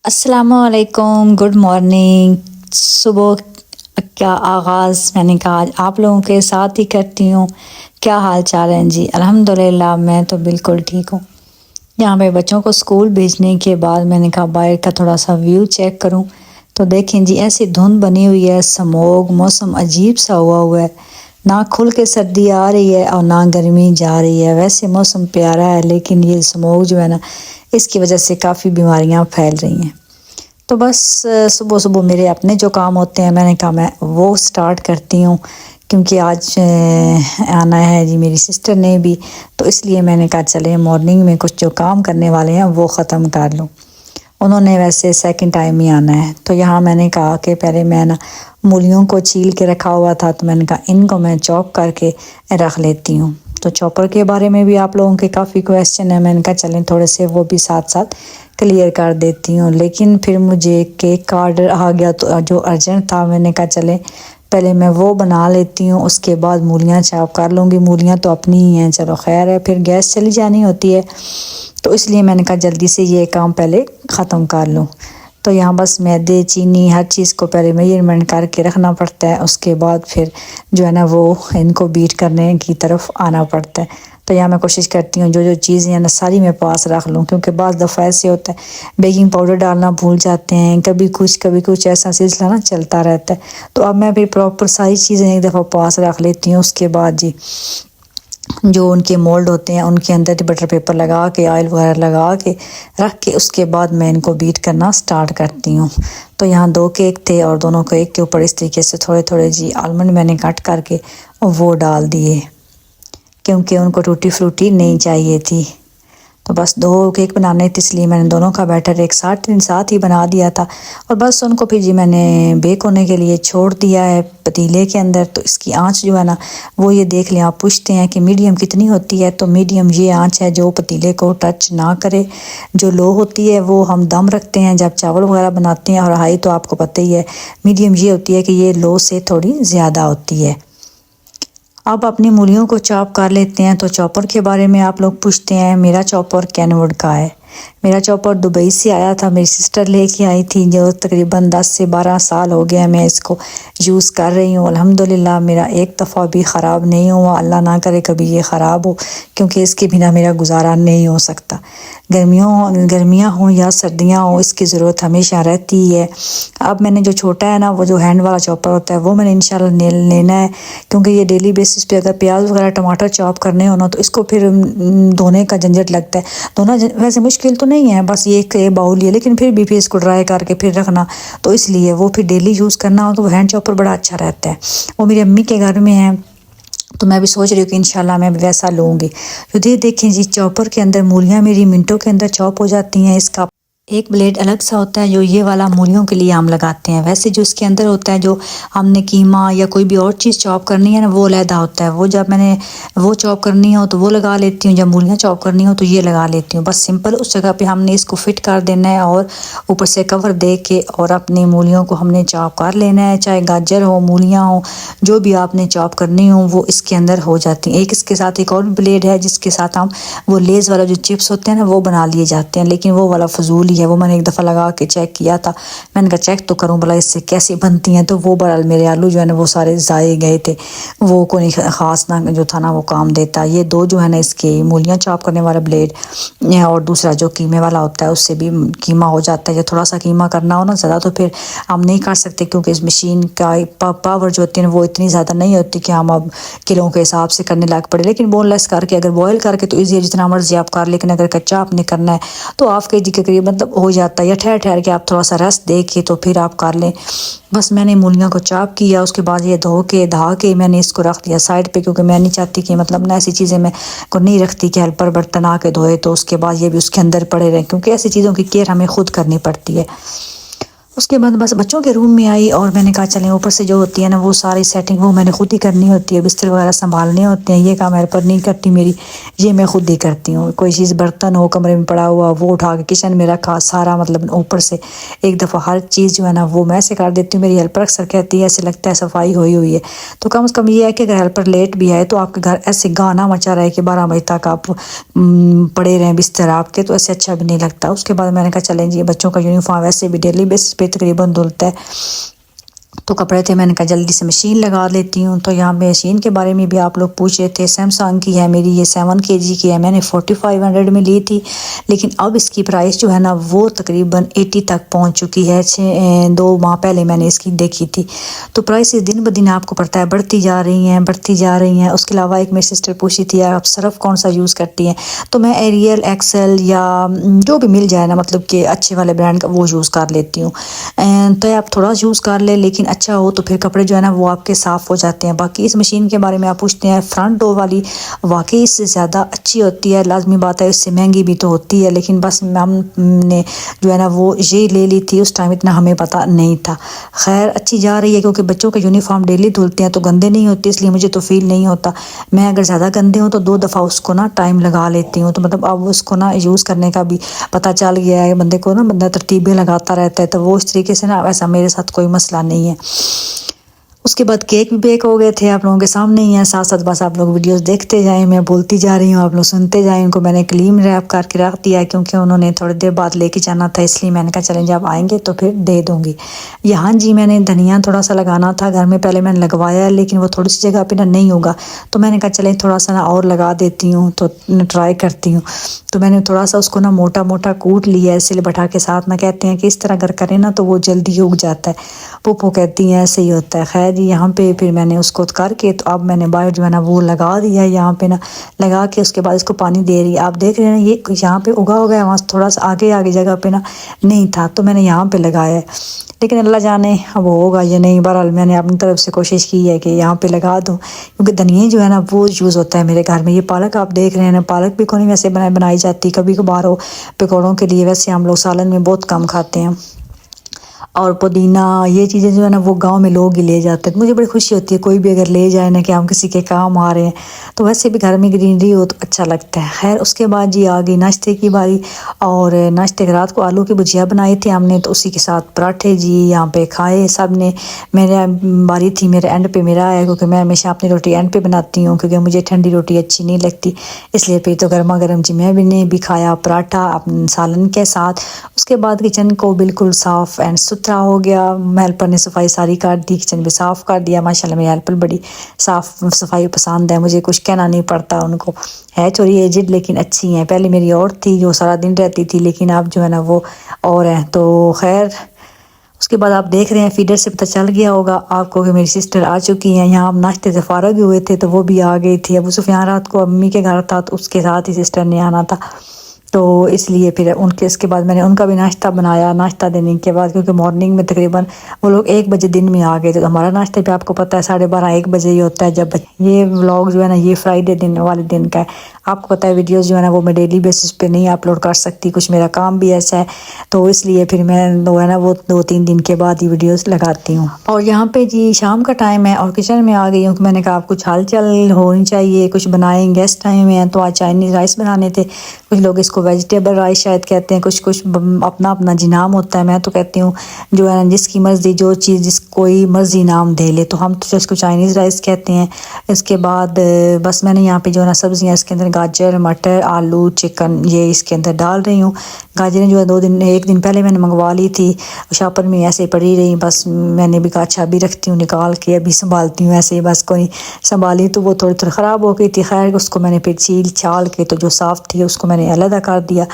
अस्सलामुअलैकुम, good morning. सुबह का आगाज़ मैंने कहा आज आप लोगों के साथ ही करती हूँ। क्या हाल चाल है जी? अल्हम्दुलिल्लाह मैं तो बिल्कुल ठीक हूँ। यहाँ पे बच्चों को स्कूल भेजने के बाद मैंने कहा बाहर का थोड़ा सा व्यू चेक करूँ। तो देखें जी, ऐसी धुंध बनी हुई है, स्मॉग, मौसम अजीब सा हुआ है। ना खुल के सर्दी आ रही है और ना गर्मी जा रही है। वैसे मौसम प्यारा है लेकिन ये स्मॉग जो है ना, इसकी वजह से काफ़ी बीमारियाँ फैल रही हैं। तो बस सुबह सुबह मेरे अपने जो काम होते हैं मैंने कहा मैं वो स्टार्ट करती हूँ, क्योंकि आज आना है जी मेरी सिस्टर ने भी। तो इसलिए मैंने कहा चले मॉर्निंग में कुछ जो काम करने वाले हैं वो ख़त्म कर लूँ। उन्होंने वैसे सेकंड टाइम ही आना है। तो यहाँ मैंने कहा कि पहले मैं ना मूलियों को छील के रखा हुआ था, तो मैंने कहा इनको मैं चॉप करके रख लेती हूँ। तो चॉपर के बारे में भी आप लोगों के काफ़ी क्वेश्चन है, मैंने कहा चलें थोड़े से वो भी साथ साथ क्लियर कर देती हूँ। लेकिन फिर मुझे केक का ऑर्डर आ गया तो जो अर्जेंट था, मैंने कहा चले पहले मैं वो बना लेती हूँ, उसके बाद मूलियाँ चॉप कर लूँगी। मूलियाँ तो अपनी ही हैं, चलो खैर है, फिर गैस चली जानी होती है। तो इसलिए मैंने कहा जल्दी से ये काम पहले ख़त्म कर लूँ। तो यहाँ बस मैदे, चीनी, हर चीज़ को पहले मेजरमेंट करके रखना पड़ता है। उसके बाद फिर जो है ना वो इनको बीट करने की तरफ आना पड़ता है। तो यहाँ मैं कोशिश करती हूँ जो जो चीज़ें हैं ना सारी मैं पास रख लूँ, क्योंकि बाज़ दफ़ा ऐसे होता है बेकिंग पाउडर डालना भूल जाते हैं, कभी कुछ ऐसा सिलसिला ना चलता रहता है। तो अब मैं फिर प्रॉपर सारी चीज़ें एक दफ़ा पास रख लेती हूँ। उसके बाद जी जो उनके मोल्ड होते हैं उनके अंदर बटर पेपर लगा के, ऑयल वगैरह लगा के रख के, उसके बाद मैं इनको बीट करना स्टार्ट करती हूँ। तो यहाँ 2 केक थे और दोनों केक के ऊपर इस तरीके से थोड़े थोड़े जी आलमंड मैंने कट करके वो डाल दिए, क्योंकि उनको टूटी फ्रूटी नहीं चाहिए थी। तो बस 2 केक बनाने थे, इसलिए मैंने दोनों का बैटर एक साथ ही बना दिया था। और बस उनको फिर जी मैंने बेक होने के लिए छोड़ दिया है पतीले के अंदर। तो इसकी आंच जो है ना वो ये देख लें, आप पूछते हैं कि मीडियम कितनी होती है, तो मीडियम ये आंच है जो पतीले को टच ना करे। जो लो होती है वो हम दम रखते हैं जब चावल वगैरह बनाते हैं, और हाई तो आपको पता ही है। मीडियम ये होती है कि ये लो से थोड़ी ज़्यादा होती है। अब अपनी मूलियों को चॉप कर लेते हैं। तो चॉपर के बारे में आप लोग पूछते हैं, मेरा चॉपर कैनवुड का है। मेरा चॉपर दुबई से आया था, मेरी सिस्टर लेके आई थी, जो तकरीबन 10 से 12 साल हो गया मैं इसको यूज़ कर रही हूँ। अल्हम्दुलिल्लाह मेरा एक दफ़ा भी ख़राब नहीं हुआ, अल्लाह ना करे कभी ये ख़राब हो, क्योंकि इसके बिना मेरा गुजारा नहीं हो सकता। गर्मियाँ हों या सर्दियाँ हों, इसकी ज़रूरत हमेशा रहती है। अब मैंने जो छोटा है ना, वो जो हैंड वाला चॉपर होता है वो मैंने इंशाल्लाह लेना है, क्योंकि ये डेली बेसिस पे अगर प्याज वगैरह टमाटर चॉप करने हो ना, तो इसको फिर धोने का झंझट लगता है। धोना वैसे मुश्किल तो नहीं है, बस ये एक बाउल है, लेकिन फिर भी फिर इसको ड्राई करके फिर रखना, तो इसलिए वो फिर डेली यूज़ करना हो तो वो हैंड चॉपर बड़ा अच्छा रहता है। वो मेरी अम्मी के घर में है, तो मैं भी सोच रही हूँ कि इंशाल्लाह मैं वैसा लूँगी। तो ये देखें जी, चॉपर के अंदर मूलियाँ मेरी मिनटों के अंदर चॉप हो जाती हैं। इसका एक ब्लेड अलग सा होता है जो ये वाला मूलियों के लिए हम लगाते हैं। वैसे जो इसके अंदर होता है, जो हमने कीमा या कोई भी और चीज़ चॉप करनी है ना, वो अलहदा होता है। वो जब मैंने वो चॉप करनी हो तो वो लगा लेती हूँ, जब मूलियाँ चॉप करनी हो तो ये लगा लेती हूँ। बस सिंपल उस जगह पे हमने इसको फिट कर देना है और ऊपर से कवर दे के और अपनी मूलियों को हमने चॉप कर लेना है। चाहे गाजर हो, मूलियाँ हो, जो भी आपने चॉप करनी हो वो इसके अंदर हो जाती हैं। एक इसके साथ एक और ब्लेड है जिसके साथ हम वो लेज़ वाला जो चिप्स होते हैं ना वो बना लिए जाते हैं, लेकिन वो वाला फजूल है। वो मैंने एक दफ़ा लगा के चेक किया था, मैंने कहा चेक तो करूं भला इससे कैसे बनती हैं। तो वो बड़ा मेरे आलू जो है ना वो सारे ज़ाये गए थे, वो कोई ख़ास ना जो था ना वो काम देता। ये 2 जो है ना इसके मूलियाँ चॉप करने वाला ब्लेड, और दूसरा जो कीमे वाला होता है उससे भी कीमा हो जाता है। या थोड़ा सा कीमा करना हो ना ज़्यादा, तो फिर हम नहीं कर सकते, क्योंकि इस मशीन का पावर जो होती है वो इतनी ज़्यादा नहीं होती कि हम अब किलों के हिसाब से करने लग पड़े। लेकिन बोनलेस करके अगर बॉयल करके तो ईजी, जितना मर्जी आप कर, लेकिन अगर कच्चा आपने करना है तो हाफ के जी के करीब मतलब हो जाता है, या ठहर ठहर के आप थोड़ा सा रस दे के तो फिर आप कर लें। बस मैंने मूलियों को चॉप किया, उसके बाद ये धो के धा के मैंने इसको रख दिया साइड पे, क्योंकि मैं नहीं चाहती कि मतलब ना ऐसी चीज़ें मैं को नहीं रखती कि हेल्पर बर्तन आके धोए तो उसके बाद ये भी उसके अंदर पड़े रहें, क्योंकि ऐसी चीज़ों की केयर हमें खुद करनी पड़ती है। उसके बाद बस बच्चों के रूम में आई और मैंने कहा चलें ऊपर से जो होती है ना वो सारी सेटिंग वो मैंने खुद ही करनी होती है, बिस्तर वगैरह संभालने होते हैं, ये काम मेरे पर नहीं करती मेरी, ये मैं खुद ही करती हूँ। कोई चीज़ बर्तन हो कमरे में पड़ा हुआ वो उठा के किचन में रखा, सारा मतलब ऊपर से एक दफ़ा हर चीज़ जो है ना वो मैं से कर देती हूँ। मेरी हेल्पर अक्सर कहती है ऐसे लगता है सफाई हुई हुई है, तो कम से कम ये है कि अगर हेल्पर लेट भी आए तो आपके घर ऐसे गाना मचा रहे कि 12 बजे तक आप पड़े रहें बिस्तर आपके, तो ऐसे अच्छा भी नहीं लगता। उसके बाद मैंने कहा चलें जी बच्चों का यूनिफॉर्म वैसे भी डेली बेसिस पे तकरीबन धुलता है, तो कपड़े थे मैंने कहा जल्दी से मशीन लगा लेती हूँ। तो यहाँ पे मशीन के बारे में भी आप लोग पूछ रहे थे, सैमसंग की है मेरी, ये 7 kg की है, मैंने 4500 में ली थी, लेकिन अब इसकी प्राइस जो है ना वो तकरीबन 80 तक पहुँच चुकी है। 2 माह पहले मैंने इसकी देखी थी। तो प्राइस दिन ब दिन आपको पता है बढ़ती जा रही हैं बढ़ती जा रही हैं। उसके अलावा एक मेरी सिस्टर पूछी थी आप सर्फ़ कौन सा यूज़ करती हैं, तो मैं एरियल एक्सेल या जो भी मिल जाए ना मतलब कि अच्छे वाले ब्रांड का वो यूज़ कर लेती हूँ। तो आप थोड़ा यूज़ कर ले लेकिन अच्छा हो तो फिर कपड़े जो है ना वो आपके साफ़ हो जाते हैं। बाकी इस मशीन के बारे में आप पूछते हैं, फ्रंट डोर वाली वाकई इससे ज़्यादा अच्छी होती है, लाजमी बात है इससे महंगी भी तो होती है, लेकिन बस हमने जो है ना वो ये ले ली थी, उस टाइम इतना हमें पता नहीं था। खैर अच्छी जा रही है क्योंकि बच्चों के यूनिफॉर्म डेली धुलते हैं तो गंदे नहीं होते, इसलिए मुझे तो फील नहीं होता। मैं अगर ज़्यादा गंदे हों तो 2 दफ़ा उसको ना टाइम लगा लेती हूँ, तो मतलब अब उसको ना यूज़ करने का भी पता चल गया है बंदे को ना, बंदा तरतीबें लगाता रहता है, तो वो इस तरीके से ना ऐसा मेरे साथ कोई मसला नहीं है। उसके बाद केक भी बेक हो गए थे, आप लोगों के सामने ही है, साथ साथ बस आप लोग वीडियोस देखते जाएं, मैं बोलती जा रही हूँ आप लोग सुनते जाएं। उनको मैंने क्लीन रैप करके रख दिया है क्योंकि उन्होंने थोड़ी देर बाद लेके जाना था, इसलिए मैंने कहा चलें जब आएंगे तो फिर दे दूँगी। यहाँ जी मैंने धनिया थोड़ा सा लगाना था घर में, पहले मैंने लगवाया लेकिन वो थोड़ी सी जगह पर ना नहीं होगा, तो मैंने कहा चलें थोड़ा सा ना और लगा देती हूँ, तो ट्राई करती हूँ। तो मैंने थोड़ा सा उसको ना मोटा मोटा कूट लिया है सिल बटा के साथ ना, कहते हैं कि इस तरह अगर करें ना तो वो जल्दी उग जाता है, पुप्पो कहती हैं ऐसे ही होता है। खैर जी यहाँ पे फिर मैंने उसको करके तो अब मैंने बाहर जो है ना वो लगा दिया है यहाँ पे ना, लगा के उसके बाद इसको पानी दे रही है। आप देख रहे हैं ये यहाँ पे उगा होगा, वहाँ थोड़ा सा आगे आगे जगह पे ना नहीं था तो मैंने यहाँ पे लगाया है, लेकिन अल्लाह जाने अब होगा या नहीं। बहरहाल मैंने अपनी तरफ से कोशिश की है कि यहाँ पे लगा दूँ क्योंकि धनिया जो है ना वो यूज़ होता है मेरे घर में। ये पालक आप देख रहे हैं ना, पालक भी कोई वैसे बनाई जाती, कभी कभार हो पकौड़ों के लिए, वैसे हम लोग सालन में बहुत कम खाते हैं। और पुदीना ये चीज़ें जो है ना वो गांव में लोग ही ले जाते हैं, तो मुझे बड़ी खुशी होती है कोई भी अगर ले जाए ना कि हम किसी के काम आ रहे हैं, तो वैसे भी घर में ग्रीनरी हो तो अच्छा लगता है। खैर उसके बाद जी आ गई नाश्ते की बारी, और नाश्ते के रात को आलू की भुजिया बनाई थी हमने, तो उसी के साथ पराठे जी यहाँ पे खाए सब ने। मेरे बारी थी मेरे एंड पे मेरा आया क्योंकि मैं हमेशा अपनी रोटी एंड पे बनाती हूँ क्योंकि मुझे ठंडी रोटी अच्छी नहीं लगती, इसलिए फिर तो गर्मा गर्म जी मैं भी खाया पराठा अपने सालन के साथ। उसके बाद किचन को बिल्कुल साफ़ एंड सुथरा हो गया, हेल्पर ने सफाई सारी कर दी, किचन भी साफ़ कर दिया। माशाल्लाह मेरी हेल्पर बड़ी साफ़ सफाई पसंद है, मुझे कुछ कहना नहीं पड़ता उनको, है थोड़ी एजिड लेकिन अच्छी हैं। पहले मेरी और थी जो सारा दिन रहती थी, लेकिन अब जो है ना वो और है। तो खैर उसके बाद आप देख रहे हैं फीडर से पता चल गया होगा आपको कि मेरी सिस्टर आ चुकी हैं। यहाँ हम नाश्ते से फारग हुए थे तो वो भी आ गई थी। अबू सुफियान रात को अम्मी के घर था तो उसके साथ ही सिस्टर ने आना था, तो इसलिए फिर उनके इसके बाद मैंने उनका भी नाश्ता बनाया। नाश्ता देने के बाद क्योंकि मॉर्निंग में तकरीबन वो लोग 1 बजे दिन में आ गए थे, तो हमारा नाश्ता भी आपको पता है 12:30-1 बजे ही होता है। जब ये व्लॉग जो है ना ये फ्राइडे दिन वाले दिन का है, आपको पता है वीडियोस जो है ना वो मैं डेली बेसिस पे नहीं अपलोड कर सकती, कुछ मेरा काम भी ऐसा है, तो इसलिए फिर मैं जो है ना वो 2-3 दिन के बाद ही वीडियोस लगाती हूँ। और यहाँ पे जी शाम का टाइम है और किचन में आ गई हूँ, मैंने कहा आप कुछ हलचल होनी चाहिए, कुछ बनाएं, गेस्ट टाइम है। तो आज चाइनीज़ राइस बनाने थे, कुछ लोग इसको वेजिटेबल राइस शायद कहते हैं, कुछ अपना अपना जी नाम होता है। मैं तो कहती हूँ जो है जिसकी मर्ज़ी जो चीज़ जिस कोई मर्ज़ी नाम दे ले, तो हम तो इसको चाइनीज़ राइस कहते हैं। इसके बाद बस मैंने यहाँ पे जो है ना सब्ज़ियाँ इसके अंदर गाजर मटर आलू चिकन ये इसके अंदर डाल रही हूँ। गाजरें जो है 1 दिन पहले मैंने मंगवा ली थी, शॉपर में ऐसे पड़ी रही, बस मैंने भी कहा अच्छा अभी रखती हूँ निकाल के, अभी संभालती हूँ ऐसे ही, बस कोई संभाली तो वो थोड़ी थोड़ी ख़राब हो गई थी। खैर उसको मैंने फिर छील छाल के तो जो साफ़ थी उसको मैंने अलग कर दिया।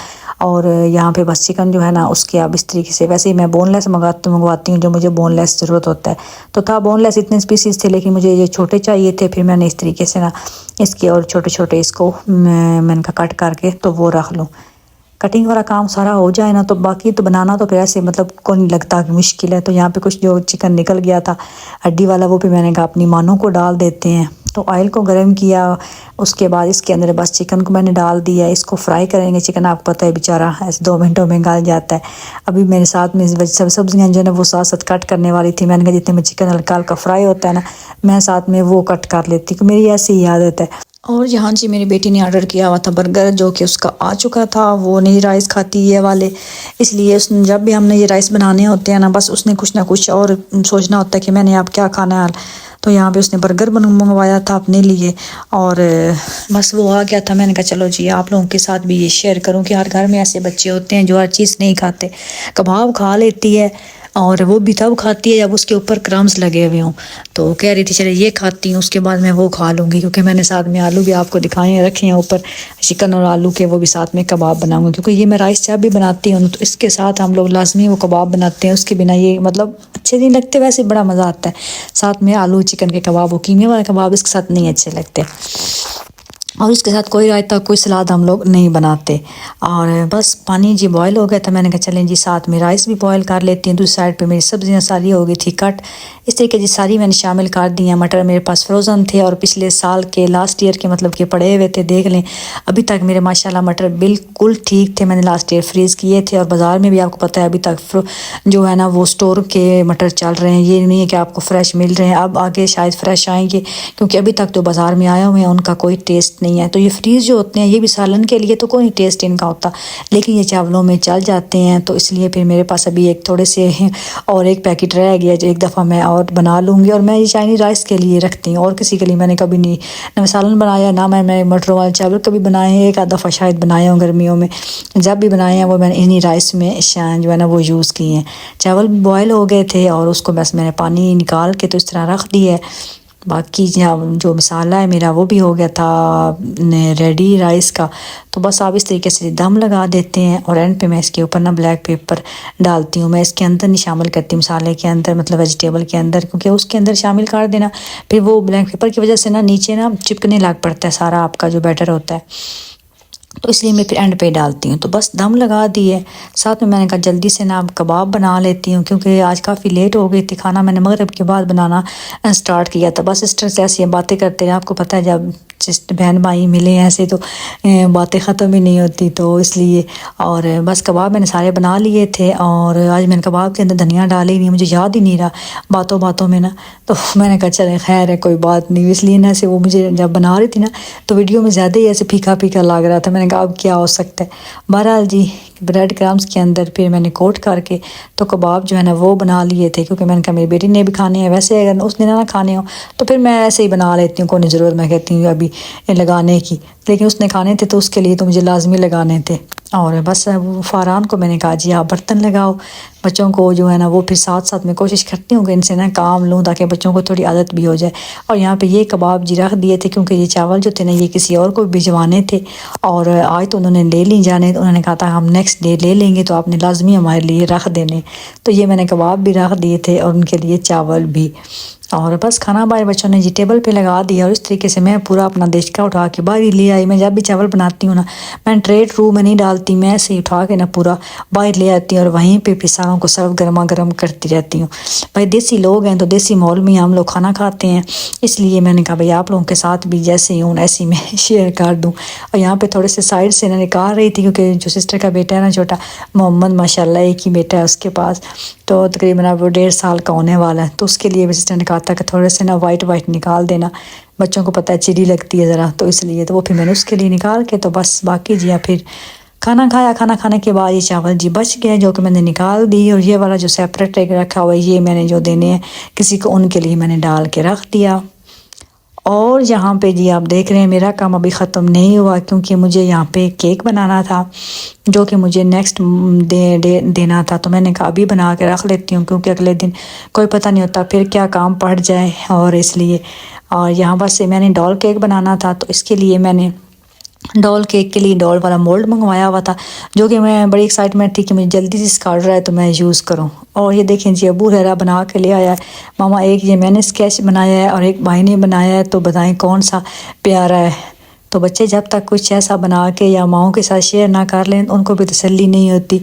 और यहाँ पे बस चिकन जो है ना उसके अब इस तरीके से, वैसे ही मैं बोनलेस मंगवाती हूँ जो मुझे बोनलेस ज़रूरत होता है, तो था बोनलेस इतने पीसीस थे लेकिन मुझे ये छोटे चाहिए थे, फिर मैंने इस तरीके से ना इसके और छोटे छोटे इसको मैंने कहा कट करके तो वो रख लूँ। कटिंग वाला काम सारा हो जाए ना तो बाकी तो बनाना तो फिर ऐसे मतलब को नहीं लगता कि मुश्किल है। तो यहाँ पे कुछ जो चिकन निकल गया था हड्डी वाला वो भी मैंने कहा अपनी मानों को डाल देते हैं, तो ऑयल को गर्म किया, उसके बाद इसके अंदर बस चिकन को मैंने डाल दिया। इसको फ्राई करेंगे। चिकन आपको पता है बेचारा ऐसे 2 मिनटों में गल जाता है। अभी मेरे साथ में सब सब्जियाँ जो है ना वो साथ साथ कट करने वाली थी। मैंने कहा जितने में चिकन हल्का हल्का फ्राई होता है ना, मैं साथ में वो कट कर लेती हूँ, मेरी ऐसी ही आदत है। और यहाँ जी मेरी बेटी ने ऑर्डर किया हुआ था बर्गर, जो कि उसका आ चुका था। वो नहीं राइस खाती ये वाले, इसलिए उसने जब भी हमने ये राइस बनाने होते हैं ना, बस उसने कुछ ना कुछ और सोचना होता है कि मैंने अब क्या खाना है। तो यहाँ पे उसने बर्गर मंगवाया था अपने लिए, और बस वो आ गया था। मैंने कहा चलो जी आप लोगों के साथ भी ये शेयर करूँ कि हर घर में ऐसे बच्चे होते हैं जो हर चीज़ नहीं खाते। कबाब खा लेती है, और वो भी तब खाती है जब उसके ऊपर क्रम्स लगे हुए हों। तो कह रही थी चले ये खाती हूँ, उसके बाद मैं वो खा लूँगी, क्योंकि मैंने साथ में आलू भी आपको दिखाए हैं, रखे हैं ऊपर चिकन और आलू के, वो भी साथ में कबाब बनाऊँगी। क्योंकि ये मैं राइस जब भी बनाती हूँ तो इसके साथ हम लोग लाजमी वो कबाब बनाते हैं। उसके बिना ये मतलब अच्छे नहीं लगते, वैसे बड़ा मज़ा आता है। साथ में आलू चिकन के कबाब, वो कीमे वाले कबाब इसके साथ नहीं अच्छे लगते। और इसके साथ कोई रायता कोई सलाद हम लोग नहीं बनाते। और बस पानी जी बॉयल हो गया था। मैंने कहा चलें जी साथ में राइस भी बॉयल कर लेती हूँ। दूसरी साइड पे मेरी सब्जियाँ सारी हो गई थी कट। इस तरीके जी सारी मैंने शामिल कर दी हैं। मटर मेरे पास फ्रोज़न थे और पिछले साल के लास्ट ईयर के मतलब के पड़े हुए थे, देख लें अभी तक मेरे माशाल्लाह मटर बिल्कुल ठीक थे। मैंने लास्ट ईयर फ्रीज़ किए थे, और बाज़ार में भी आपको पता है अभी तक जो है ना वो स्टोर के मटर चल रहे हैं। ये नहीं है कि आपको फ़्रेश मिल रहे हैं, अब आगे शायद फ़्रेश आएंगे, क्योंकि अभी तक जो बाज़ार में आए हुए हैं उनका कोई टेस्ट नहीं है। तो ये फ्रीज़ जो होते हैं ये भी सालन के लिए तो कोई टेस्ट इनका होता, लेकिन ये चावलों में चल जाते हैं। तो इसलिए फिर मेरे पास अभी एक थोड़े से हैं और एक पैकेट रह गया, जो एक दफ़ा मैं और बना लूँगी। और मैं ये चाइनीज़ राइस के लिए रखती हूँ, और किसी के लिए मैंने कभी नहीं ना सालन बनाया, ना मैं मटरों वाले चावल कभी बनाए हैं। एक आध दफ़ा शायद बनाए हों गर्मियों में, जब भी बनाए हैं वो मैंने इन्हीं राइस में जो है ना वो यूज़ किए हैं। चावल बॉयल हो गए थे और उसको बस मैंने पानी निकाल के तो इस तरह रख दिया है। बाकी जो मसाला है मेरा वो भी हो गया था रेडी राइस का। तो बस आप इस तरीके से दम लगा देते हैं, और एंड पे मैं इसके ऊपर ना ब्लैक पेपर डालती हूँ। मैं इसके अंदर नहीं शामिल करती मसाले के अंदर, मतलब वेजिटेबल के अंदर, क्योंकि उसके अंदर शामिल कर देना फिर वो ब्लैक पेपर की वजह से ना नीचे ना चिपकने लग पड़ता है सारा आपका जो बैटर होता है। तो इसलिए मैं फिर एंड पे डालती हूँ। तो बस दम लगा दिए। साथ में मैंने कहा जल्दी से ना कबाब बना लेती हूँ, क्योंकि आज काफ़ी लेट हो गई थी। खाना मैंने मगरिब के बाद बनाना स्टार्ट किया था। बस इस तरह से ऐसी बातें करते हैं, आपको पता है जब बहन भाई मिले ऐसे तो बातें ख़त्म ही नहीं होती, तो इसलिए। और बस कबाब मैंने सारे बना लिए थे, और आज मैंने कबाब के अंदर धनिया डाली नहीं, मुझे याद ही नहीं रहा बातों बातों में ना। तो मैंने कहा चले खैर है कोई बात नहीं, इसलिए ना से वो मुझे जब बना रही थी ना तो वीडियो में ज़्यादा ही ऐसे फीका फीका लग रहा था। मैंने कहा अब क्या हो सकता है। बहरहाल जी ब्रेड क्रम्स के अंदर फिर मैंने कोट करके तो कबाब जो है ना वो बना लिए थे, क्योंकि मैंने कहा मेरी बेटी ने भी खाने हैं, वैसे अगर उसने ना खाने हो तो फिर मैं ऐसे ही बना लेती हूँ, कोई ज़रूरत मैं कहती हूँ अभी लगाने की, लेकिन उसने खाने थे तो उसके लिए तो मुझे लाजमी लगाने थे। और बस वो फ़ारान को मैंने कहा जी आप बर्तन लगाओ, बच्चों को जो है ना वो फिर साथ साथ मैं कोशिश करती हूँ कि इनसे ना काम लूँ ताकि बच्चों को थोड़ी आदत भी हो जाए। और यहाँ पे ये कबाब जी रख दिए थे, क्योंकि ये चावल जो थे ना ये किसी और को भिजवाने थे, और आज तो उन्होंने ले नहीं जाने, तो उन्होंने कहा था हम नेक्स्ट डे ले लेंगे, तो आपने लाजमी हमारे लिए रख देने। तो ये मैंने कबाब भी रख दिए थे और उनके लिए चावल भी। और बस खाना हमारे बच्चों ने जी टेबल पे लगा दिया, और इस तरीके से मैं पूरा अपना देशका उठा के बाहर ही ले आई। मैं जब भी चावल बनाती हूँ ना मैं ट्रे ट्रू में नहीं डालती, मैं ऐसे ही उठा के ना पूरा बाहर ले आती हूँ, और वहीं पे फिर सारों को सर्व गर्मा गर्म करती रहती हूँ। भाई देसी लोग हैं तो देसी माहौल में हम लोग खाना खाते हैं, इसलिए मैंने कहा भाई आप लोगों के साथ भी जैसे ही हूँ ऐसे ही मैं शेयर कर दूँ। और यहाँ पे थोड़े से साइड से ना निकाल रही थी, क्योंकि जो सिस्टर का बेटा है ना छोटा मोहम्मद, माशाल्लाह एक ही बेटा है उसके पास, तो तकरीबन अब वो 1.5 साल का होने वाला है। तो उसके लिए भी सिस्टर ने कहा था कि थोड़े से ना वाइट निकाल देना, बच्चों को पता है चिड़ी लगती है ज़रा, तो इसलिए तो वो फिर मैंने उसके लिए निकाल के तो बस बाकी जी फिर खाना खाया। खाना खाने के बाद ये चावल जी बच गए जो कि मैंने निकाल दी, और ये वाला जो सेपरेट रखा हुआ है ये मैंने जो देने हैं किसी को उनके लिए मैंने डाल के रख दिया। और यहाँ पे जी आप देख रहे हैं मेरा काम अभी ख़त्म नहीं हुआ, क्योंकि मुझे यहाँ पे केक बनाना था जो कि मुझे नेक्स्ट देना था। तो मैंने कहा अभी बना के रख लेती हूँ, क्योंकि अगले दिन कोई पता नहीं होता फिर क्या काम पड़ जाए, और इसलिए। और यहाँ बस मैंने डॉल केक बनाना था, तो इसके लिए मैंने डॉल केक के लिए डॉल वाला मोल्ड मंगवाया हुआ था, जो कि मैं बड़ी एक्साइटमेंट थी कि मुझे जल्दी से इसका ऑर्डर है तो मैं यूज़ करूं। और ये देखें जी अबू रहरा बना के ले आया है मामा, एक ये मैंने स्केच बनाया है और एक भाई ने बनाया है, तो बताएं कौन सा प्यारा है। तो बच्चे जब तक कुछ ऐसा बना के या माओं के साथ शेयर ना कर लें उनको भी तसल्ली नहीं होती।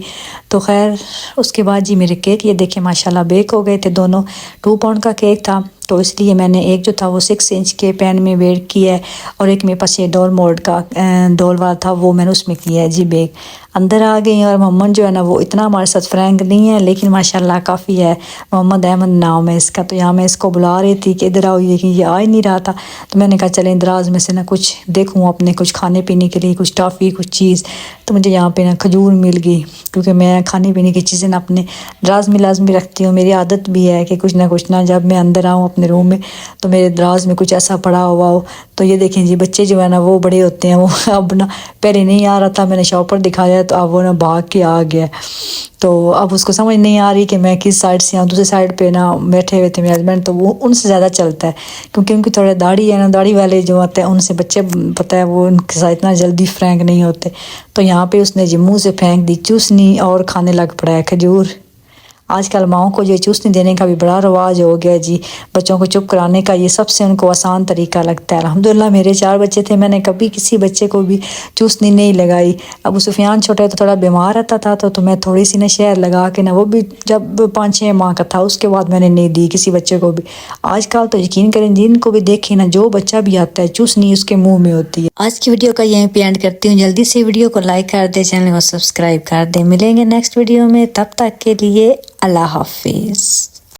तो खैर उसके बाद जी मेरे केक ये देखें माशाल्लाह बेक हो गए थे दोनों। 2 पाउंड का केक था, तो इसलिए मैंने एक जो था वो 6 इंच के पैन में वेट किया है और एक मेरे पास ये डोल मोड का डोल वाला था वो मैंने उसमें किया है जी बेक। अंदर आ गई और मोहम्मद जो है ना वो इतना हमारे साथ फ्रैंक नहीं है, लेकिन माशाल्लाह काफ़ी है। मोहम्मद अहमद नाम है इसका। तो यहाँ मैं इसको बुला रही थी कि इधर आओ, लेकिन ये आ ही नहीं रहा था। तो मैंने कहा चलें दराज में से ना कुछ देखूँ अपने कुछ खाने पीने के लिए, कुछ टॉफ़ी कुछ चीज़। तो मुझे यहाँ पे ना खजूर मिल गई, क्योंकि मैं खाने पीने की चीज़ें ना अपने दराज में लाजमी रखती हूँ। मेरी आदत भी है कि कुछ ना जब मैं अंदर आऊँ अपने रूम में तो मेरे दराज में कुछ ऐसा पड़ा हुआ हो। तो ये देखें जी बच्चे जो है ना वो बड़े होते हैं, वो अब ना पहले नहीं आ रहा था, मैंने शॉप पर दिखाया तो अब वो ना भाग के आ गया। तो अब उसको समझ नहीं आ रही कि मैं किस साइड से आऊँ। दूसरी साइड पे ना बैठे हुए थे मेरे हस्बैंड, तो वो उनसे ज़्यादा चलता है, क्योंकि उनकी थोड़ी दाढ़ी है ना, दाढ़ी वाले जो आते हैं उनसे बच्चे पता है वो उनके साथ इतना जल्दी फ्रैंक नहीं होते। तो यहाँ पे उसने जी मुँह से फेंक दी चूसनी और खाने लग पड़ा है खजूर। आजकल माओं को ये चूसनी देने का भी बड़ा रवाज हो गया जी, बच्चों को चुप कराने का ये सबसे उनको आसान तरीका लगता है। अल्हम्दुलिल्लाह मेरे 4 बच्चे थे, मैंने कभी किसी बच्चे को भी चूसनी नहीं लगाई। अब सुफियान छोटा तो थोड़ा बीमार रहता था तो मैं थोड़ी सी ना शहद लगा के ना, वो भी जब 5-6 माह का था, उसके बाद मैंने नहीं दी किसी बच्चे को भी। आजकल तो यकीन करें जिनको भी देखे ना, जो बच्चा भी आता है चूसनी उसके मुँह में होती है। आज की वीडियो का यहीं पे एंड करती हूँ। जल्दी से वीडियो को लाइक कर दे, चैनल को सब्सक्राइब कर दे। मिलेंगे नेक्स्ट वीडियो में, तब तक के लिए अल्लाह हाफिज़।